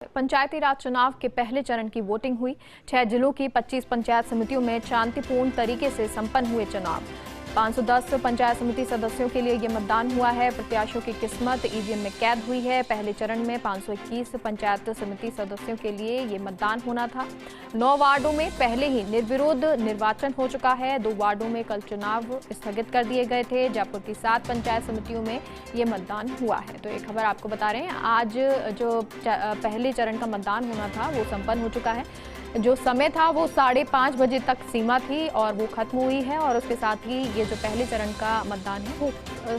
पंचायती राज चुनाव के पहले चरण की वोटिंग हुई। 6 जिलों की 25 पंचायत समितियों में शांतिपूर्ण तरीके से संपन्न हुए चुनाव। 510 पंचायत समिति सदस्यों के लिए ये मतदान हुआ है। प्रत्याशियों की किस्मत ईवीएम में कैद हुई है। पहले चरण में 521 पंचायत समिति सदस्यों के लिए ये मतदान होना था। 9 वार्डों में पहले ही निर्विरोध निर्वाचन हो चुका है। 2 वार्डों में कल चुनाव स्थगित कर दिए गए थे। जयपुर की 7 पंचायत समितियों में ये मतदान हुआ है। तो एक खबर आपको बता रहे हैं, आज जो पहले चरण का मतदान होना था वो संपन्न हो चुका है। जो समय था वो 5:30 बजे तक सीमा थी और वो खत्म हुई है और उसके साथ ही ये जो पहले चरण का मतदान है वो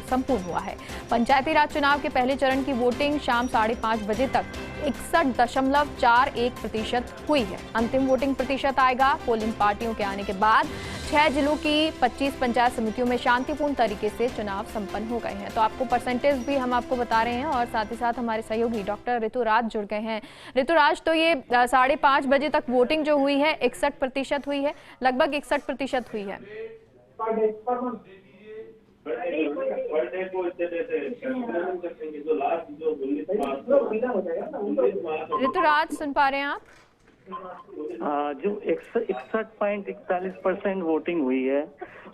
संपूर्ण हुआ है। पंचायती राज चुनाव के पहले चरण की वोटिंग शाम 5:30 बजे तक 61.41% हुई है। अंतिम वोटिंग प्रतिशत आएगा पोलिंग पार्टियों के आने के बाद। 6 जिलों की 25 पंचायत समितियों में शांतिपूर्ण तरीके से चुनाव संपन्न हो गए हैं। तो आपको परसेंटेज भी हम आपको बता रहे हैं और साथ ही साथ हमारे सहयोगी डॉक्टर ऋतुराज जुड़ गए हैं। ऋतुराज, तो ये 5:30 बजे तक वोटिंग जो हुई है 61% हुई है, लगभग 61% हुई है। ऋतुराज, सुन पा रहे हैं आप? जो 61.41% वोटिंग हुई है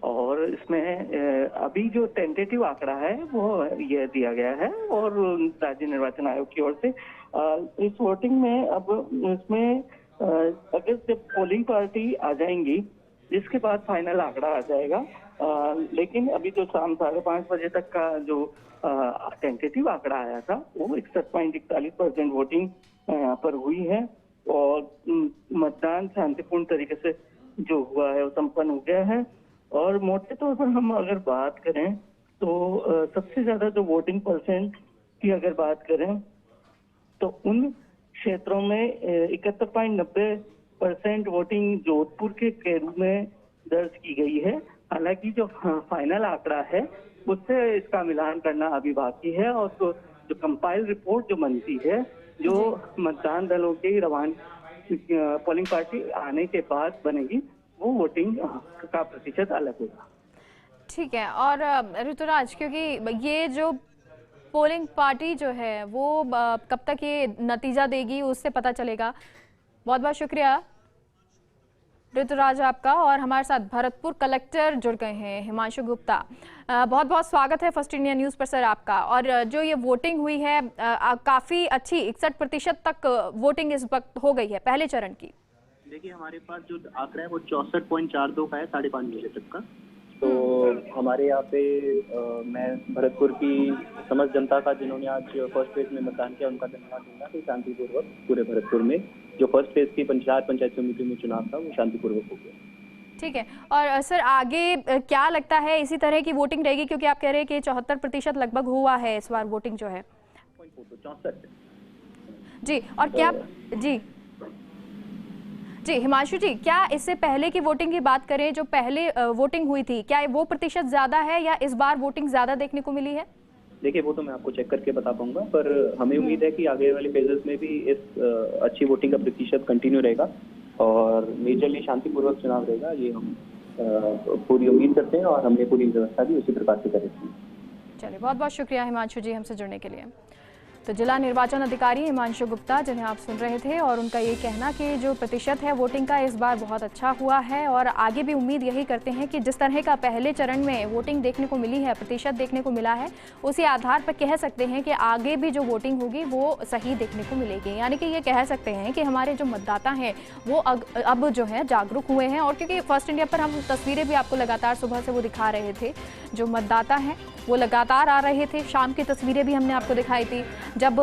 और इसमें अभी जो टेंटेटिव आंकड़ा है वो ये दिया गया है और राज्य निर्वाचन आयोग की ओर से इस वोटिंग में अब इसमें अगर जब पोलिंग पार्टी आ जाएंगी जिसके बाद फाइनल आंकड़ा आ जाएगा। लेकिन अभी जो शाम 5:30 बजे तक का जो टेंटेटिव आंकड़ा आया था वो 61.41% वोटिंग यहाँ पर हुई है और मतदान शांतिपूर्ण तरीके से जो हुआ है वो संपन्न हो गया है। और मोटे तौर पर हम अगर बात करें तो सबसे ज्यादा जो वोटिंग परसेंट की अगर बात करें तो उन क्षेत्रों में 71.90% वोटिंग जोधपुर के केरू में दर्ज की गई है। हालांकि जो फाइनल आंकड़ा है उससे इसका मिलान करना अभी बाकी है और तो जो कंपाइल रिपोर्ट जो बनती है जो मतदान दलों के रवान पोलिंग पार्टी आने के बाद बनेगी वो वोटिंग का प्रतिशत अलग होगा। ठीक है। और ऋतुराज, क्योंकि ये जो पोलिंग पार्टी जो है वो कब तक ये नतीजा देगी उससे पता चलेगा। बहुत बहुत शुक्रिया ऋतुराज आपका। और हमारे साथ भरतपुर कलेक्टर जुड़ गए हैं, हिमांशु गुप्ता। बहुत बहुत स्वागत है फर्स्ट इंडिया न्यूज़ पर सर आपका। और जो ये वोटिंग हुई है काफ़ी अच्छी 61% तक वोटिंग इस वक्त हो गई है पहले चरण की। देखिए, हमारे पास जो आंकड़ा है वो 64.42 का है 5:30 बजे तक का। तो हमारे यहाँ पे मैं भरतपुर की समस्त जनता का जिन्होंने आज फर्स्ट फेज में मतदान किया उनका धन्यवाद दूंगा कि शांतिपूर्वक पूरे भरतपुर में जो फर्स्ट फेज की पंचायत समिति में चुनाव था वो शांतिपूर्वक हो गया। ठीक है। और सर आगे क्या लगता है, इसी तरह की वोटिंग रहेगी क्योंकि आप कह रहे हैं कि 74% लगभग हुआ है इस बार वोटिंग जो है 64 जी। और क्या जी हिमांशु जी, क्या इससे पहले की वोटिंग की बात करें, जो पहले वोटिंग हुई थी, क्या वो प्रतिशत ज्यादा है या इस बार वोटिंग ज्यादा देखने को मिली है? देखिए, वो तो मैं आपको चेक करके बता पाऊंगा, पर हमें उम्मीद है कि आगे वाले फेजेस में भी इस अच्छी वोटिंग का प्रतिशत कंटिन्यू रहेगा और मेजरली शांतिपूर्वक चुनाव रहेगा। ये हम पूरी उम्मीद करते हैं और हमने पूरी व्यवस्था भी उसी प्रकार से करी थी। चलिए, बहुत बहुत शुक्रिया हिमांशु जी हमसे जुड़ने के लिए। तो जिला निर्वाचन अधिकारी हिमांशु गुप्ता जिन्हें आप सुन रहे थे, और उनका ये कहना कि जो प्रतिशत है वोटिंग का इस बार बहुत अच्छा हुआ है और आगे भी उम्मीद यही करते हैं कि जिस तरह का पहले चरण में वोटिंग देखने को मिली है, प्रतिशत देखने को मिला है, उसी आधार पर कह सकते हैं कि आगे भी जो वोटिंग होगी वो सही देखने को मिलेगी। यानी कि ये कह सकते हैं कि हमारे जो मतदाता हैं वो अब जो है जागरूक हुए हैं। और क्योंकि फर्स्ट इंडिया पर हम तस्वीरें भी आपको लगातार सुबह से वो दिखा रहे थे, जो मतदाता हैं वो लगातार आ रहे थे। शाम की तस्वीरें भी हमने आपको दिखाई थी, जब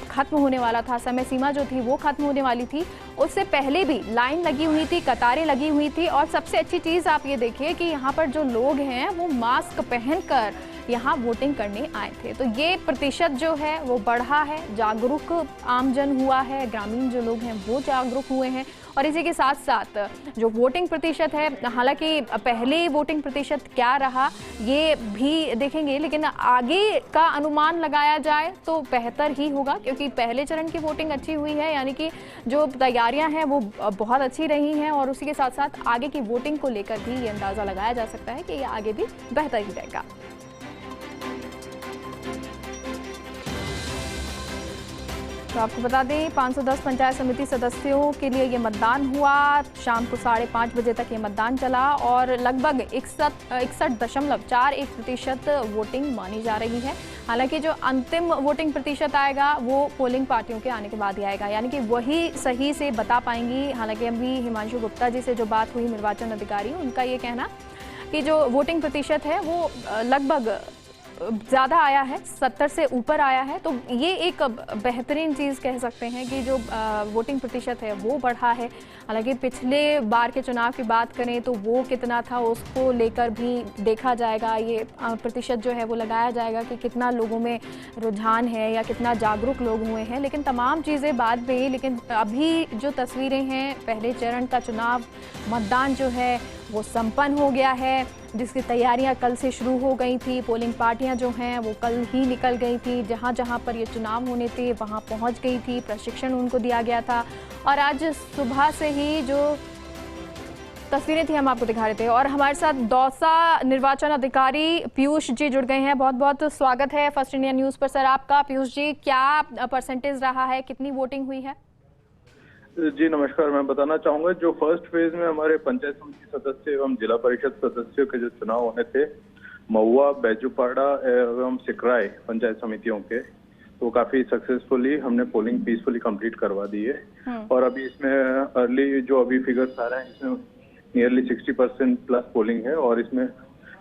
खत्म होने वाला था, समय सीमा जो थी वो खत्म होने वाली थी, उससे पहले भी लाइन लगी हुई थी, कतारें लगी हुई थी। और सबसे अच्छी चीज़ आप ये देखिए कि यहाँ पर जो लोग हैं वो मास्क पहनकर यहाँ वोटिंग करने आए थे। तो ये प्रतिशत जो है वो बढ़ा है, जागरूक आमजन हुआ है, ग्रामीण जो लोग हैं वो जागरूक हुए हैं। और इसी के साथ साथ जो वोटिंग प्रतिशत है, हालांकि पहले वोटिंग प्रतिशत क्या रहा ये भी देखेंगे, लेकिन आगे का अनुमान लगाया जाए तो बेहतर ही होगा क्योंकि पहले चरण की वोटिंग अच्छी हुई है। यानी कि जो तैयारियां हैं वो बहुत अच्छी रही हैं और उसी के साथ साथ आगे की वोटिंग को लेकर भी ये अंदाज़ा लगाया जा सकता है कि ये आगे भी बेहतर ही रहेगा। तो आपको बता दें 510 पंचायत समिति सदस्यों के लिए ये मतदान हुआ। शाम को 5:30 बजे तक ये मतदान चला और लगभग 61.41% वोटिंग मानी जा रही है। हालांकि जो अंतिम वोटिंग प्रतिशत आएगा वो पोलिंग पार्टियों के आने के बाद ही आएगा, यानी कि वही सही से बता पाएंगी। हालांकि अभी हिमांशु गुप्ता जी से जो बात हुई निर्वाचन अधिकारी, उनका ये कहना कि जो वोटिंग प्रतिशत है वो लगभग ज़्यादा आया है, 70 से ऊपर आया है। तो ये एक बेहतरीन चीज़ कह सकते हैं कि जो वोटिंग प्रतिशत है वो बढ़ा है। हालांकि पिछले बार के चुनाव की बात करें तो वो कितना था उसको लेकर भी देखा जाएगा। ये प्रतिशत जो है वो लगाया जाएगा कि कितना लोगों में रुझान है या कितना जागरूक लोग हुए हैं। लेकिन तमाम चीज़ें बाद में, लेकिन अभी जो तस्वीरें हैं, पहले चरण का चुनाव मतदान जो है वो संपन्न हो गया है, जिसकी तैयारियां कल से शुरू हो गई थी। पोलिंग पार्टियां जो हैं वो कल ही निकल गई थी, जहां जहां पर ये चुनाव होने थे वहां पहुंच गई थी, प्रशिक्षण उनको दिया गया था। और आज सुबह से ही जो तस्वीरें थी हम आपको दिखा रहे थे। और हमारे साथ दौसा निर्वाचन अधिकारी पीयूष जी जुड़ गए हैं। बहुत बहुत स्वागत है फर्स्ट इंडिया न्यूज़ पर सर आपका। पीयूष जी, क्या परसेंटेज रहा है, कितनी वोटिंग हुई है? जी नमस्कार। मैं बताना चाहूंगा जो फर्स्ट फेज में हमारे पंचायत समिति सदस्य एवं जिला परिषद सदस्यों के जो चुनाव होने थे महुआ, बैजूपाड़ा एवं सिकराय पंचायत समितियों के, तो काफी सक्सेसफुली हमने पोलिंग पीसफुली कंप्लीट करवा दी है। और अभी इसमें अर्ली जो अभी फिगर्स आ रहे हैं इसमें नियरली 60% प्लस पोलिंग है और इसमें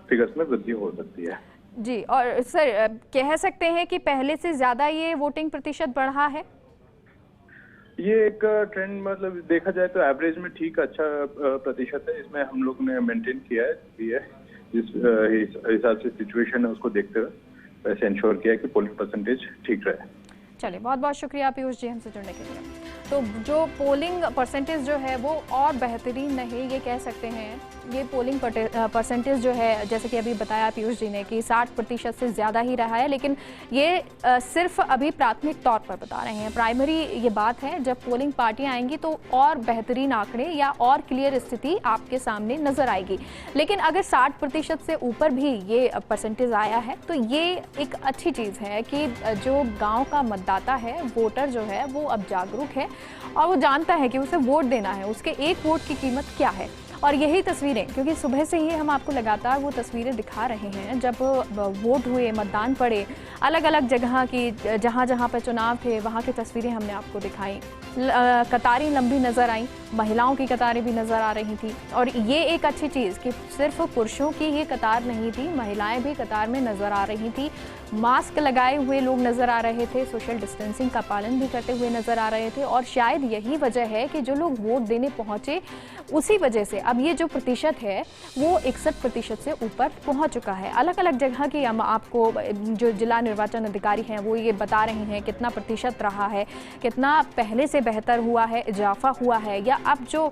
फिगर्स में वृद्धि हो सकती है। जी, और सर कह सकते हैं कि पहले से ज्यादा ये वोटिंग प्रतिशत बढ़ा है? ये एक ट्रेंड मतलब देखा जाए तो एवरेज में ठीक अच्छा प्रतिशत है। इसमें हम लोग ने मेंटेन किया है, जिस हिसाब से सिचुएशन है उसको देखते हुए वैसे इंश्योर किया है कि पोलिंग परसेंटेज ठीक रहे। चलिए, बहुत बहुत शुक्रिया पीयूष जी हमसे जुड़ने के लिए। तो जो पोलिंग परसेंटेज जो है वो और बेहतरीन नहीं, ये कह सकते हैं। ये पोलिंग परसेंटेज जो है, जैसे कि अभी बताया पीयूष जी ने कि 60% से ज़्यादा ही रहा है, लेकिन ये सिर्फ अभी प्राथमिक तौर पर बता रहे हैं। प्राइमरी ये बात है, जब पोलिंग पार्टियां आएंगी तो और बेहतरीन आंकड़े या और क्लियर स्थिति आपके सामने नज़र आएगी। लेकिन अगर 60% से ऊपर भी ये परसेंटेज आया है तो ये एक अच्छी चीज़ है कि जो गाँव का मतदाता है, वोटर जो है वो अब जागरूक है और वो जानता है कि उसे वोट देना है, उसके एक वोट की कीमत क्या है। और यही तस्वीरें, क्योंकि सुबह से ही हम आपको लगातार वो तस्वीरें दिखा रहे हैं, जब वोट हुए, मतदान पड़े, अलग अलग जगह की जहाँ जहाँ पर चुनाव थे वहाँ की तस्वीरें हमने आपको दिखाई। कतारें लंबी नज़र आई, महिलाओं की कतारें भी नज़र आ रही थी। और ये एक अच्छी चीज़ कि सिर्फ पुरुषों की ये कतार नहीं थी, महिलाएं भी कतार में नज़र आ रही थी। मास्क लगाए हुए लोग नज़र आ रहे थे, सोशल डिस्टेंसिंग का पालन भी करते हुए नज़र आ रहे थे। और शायद यही वजह है कि जो लोग वोट देने पहुँचे, उसी वजह से अब ये जो प्रतिशत है वो 61% से ऊपर पहुँच चुका है। अलग अलग जगह की हम आपको जो जिला निर्वाचन अधिकारी हैं वो ये बता रहे हैं कितना प्रतिशत रहा है, कितना पहले से बेहतर हुआ है, इजाफा हुआ है, या अब जो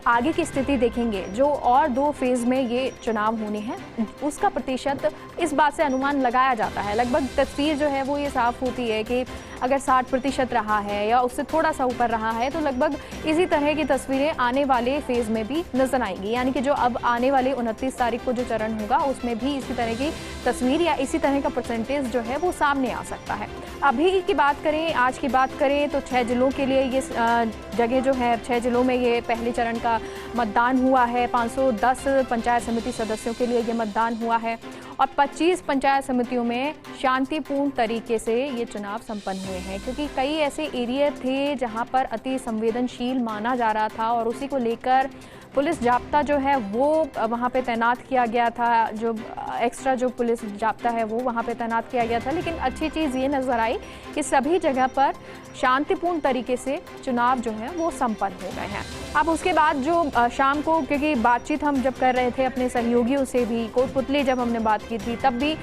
आगे की स्थिति देखेंगे, जो और 2 फेज़ में ये चुनाव होने हैं, उसका प्रतिशत इस बात से अनुमान लगाया जाता है। लगभग तस्वीर जो है वो ये साफ होती है कि अगर 60% रहा है या उससे थोड़ा सा ऊपर रहा है तो लगभग इसी तरह की तस्वीरें आने वाले फेज़ में भी नजर आएंगी। यानी कि जो अब आने वाले 29 तारीख को जो चरण होगा उसमें भी इसी तरह की तस्वीर या इसी तरह का परसेंटेज जो है वो सामने आ सकता है। अभी की बात करें, आज की बात करें तो 6 जिलों के लिए ये जगह जो है, 6 जिलों में ये पहले चरण का मतदान हुआ है। 510 पंचायत समिति सदस्यों के लिए ये मतदान हुआ है और 25 पंचायत समितियों में शांतिपूर्ण तरीके से ये चुनाव संपन्न हुए हैं, क्योंकि कई ऐसे एरिया थे जहां पर अति संवेदनशील माना जा रहा था और उसी को लेकर पुलिस जाब्ता जो है वो वहाँ पे तैनात किया गया था। जो एक्स्ट्रा जो पुलिस जाब्ता है वो वहाँ पे तैनात किया गया था। लेकिन अच्छी चीज़ ये नज़र आई कि सभी जगह पर शांतिपूर्ण तरीके से चुनाव जो है वो संपन्न हो गए हैं। अब उसके बाद जो शाम को, क्योंकि बातचीत हम जब कर रहे थे अपने सहयोगियों से भी, कोटपुतली जब हमने बात की थी तब भी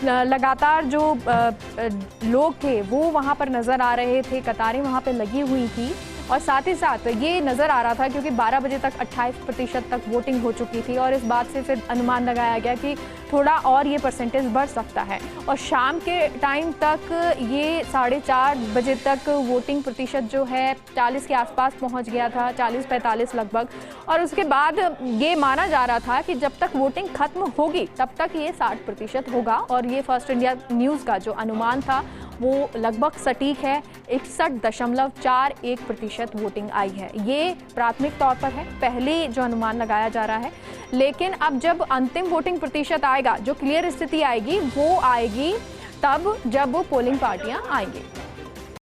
लगातार जो लोग थे वो वहाँ पर नज़र आ रहे थे, कतारें वहाँ पर लगी हुई थी। और साथ ही साथ ये नज़र आ रहा था क्योंकि 12 बजे तक 28% तक वोटिंग हो चुकी थी और इस बात से फिर अनुमान लगाया गया कि थोड़ा और ये परसेंटेज बढ़ सकता है। और शाम के टाइम तक ये 4:30 बजे तक वोटिंग प्रतिशत जो है 40 के आसपास पहुंच गया था, 40-45 लगभग। और उसके बाद ये माना जा रहा था कि जब तक वोटिंग खत्म होगी तब तक ये 60% होगा। और ये फर्स्ट इंडिया न्यूज़ का जो अनुमान था वो लगभग सटीक है। 61.41% वोटिंग आई है। ये प्राथमिक तौर पर है, पहले जो अनुमान लगाया जा रहा है, लेकिन अब जब अंतिम वोटिंग प्रतिशत आएगा, जो क्लियर स्थिति आएगी वो आएगी तब जब पोलिंग पार्टियां आएंगी।